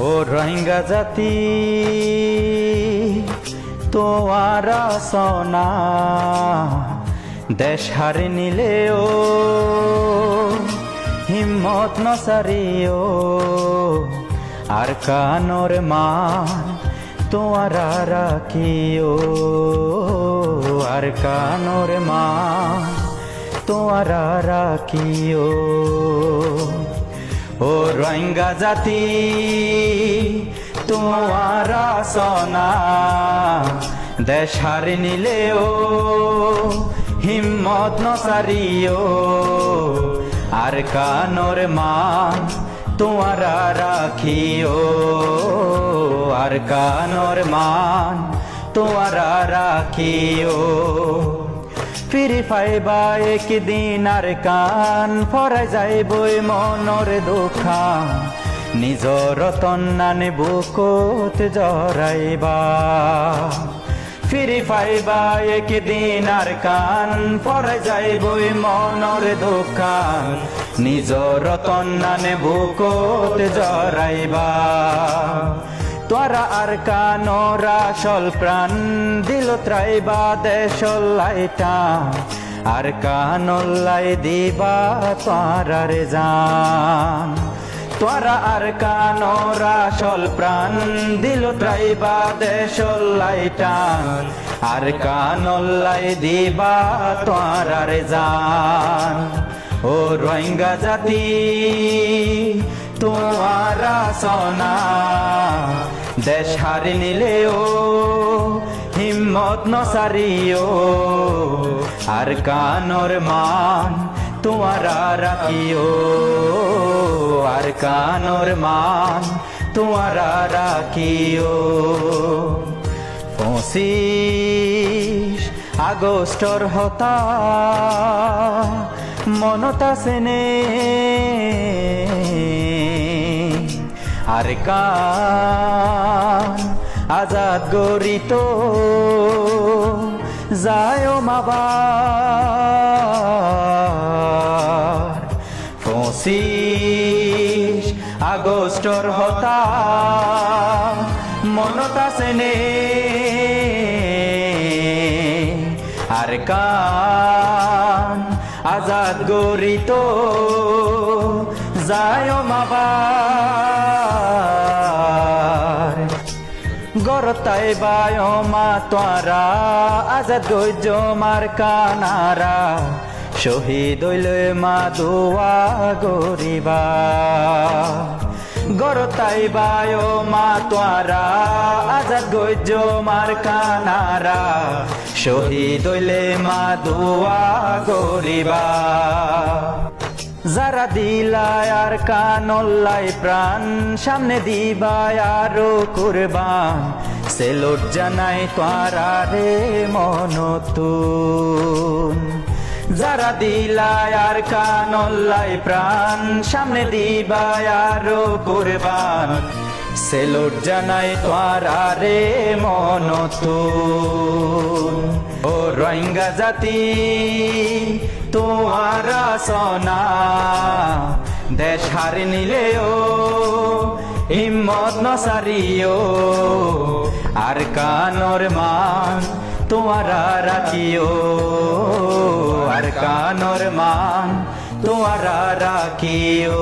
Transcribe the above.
ও রোহিঙ্গা জাতি তোয়ারা সোনা দেশ হারি নিলেও হিম্মত নসারিও আর কানোর মান তোয়ারা রাখিও আর কানোর মান তোয়ারা রাখিও ও রোহিঙ্গা জাতি তোয়ারা সোনা দেশ হারি নিলেও হিম্মত নসারিও আর কানোর মান তোয়ারা রাখিও আর কানোর মান তোয়ারা রাখিও ফিরি পাইবা একদিন আর কান ফরাই যাইবই মনর দুঃখান নিজর তন্নানে বুকুত জরাইবা ফিরি পাইবা একদিন আর কান ফরাই যাইবই মনর দুঃখান নিজর তন্নানে বুকুত জরাইবা তোরা আর কানোরা সল প্রাণ দিল ত্রাইবা দেশল লাইটা আর কানল্লাই দিবা তোরার জান তোরা আর কানোরা সল প্রাণ দিল ত্রাইবা দেশল লাইটা আর কানল্লাই দিবা তোরার জান ও রোহিঙ্গা জাতি তোয়ারা সোনা দেশ হারি নিলেও হিম্মত নসারিও আর কানোর মান তোয়ারা রাখিও আর কানোর মান তোয়ারা রাখিও 25 আগস্টর হতা মনত আছেনে আর কান আজাদ গরিত যায় মাবার 25 আগস্টর হতা মনত আছেনে আর কান আজাদ গরিত যায় মাবার গরতাই বায় মা তোরা আজাদ গইজ মার কানারা শহীদ হইলে মা দোয়া গরিবা গরতাই বায় মা তোরা আজাদ গইজ মার কানারা শহীদ হইলে মা দোয়া গরিবা যারা দিলায় আর কানল্লাই প্রাণ সামনে দিবায় আরো কুরবান সেলুট জানাই তোরা রে মনতুন যারা দিলায় আর কানল্লাই প্রাণ সামনে দিবায় আরো কুরবান সেলুট জানাই তোরা রে মনতুন ও রোহিঙ্গা জাতি তোয়ারা সোনা দেশ হারি নিলেও হিম্মত নসারিও আর কানোর মান তোয়ারা রাখিও আর কানোর মান তোয়ারা রাখিও।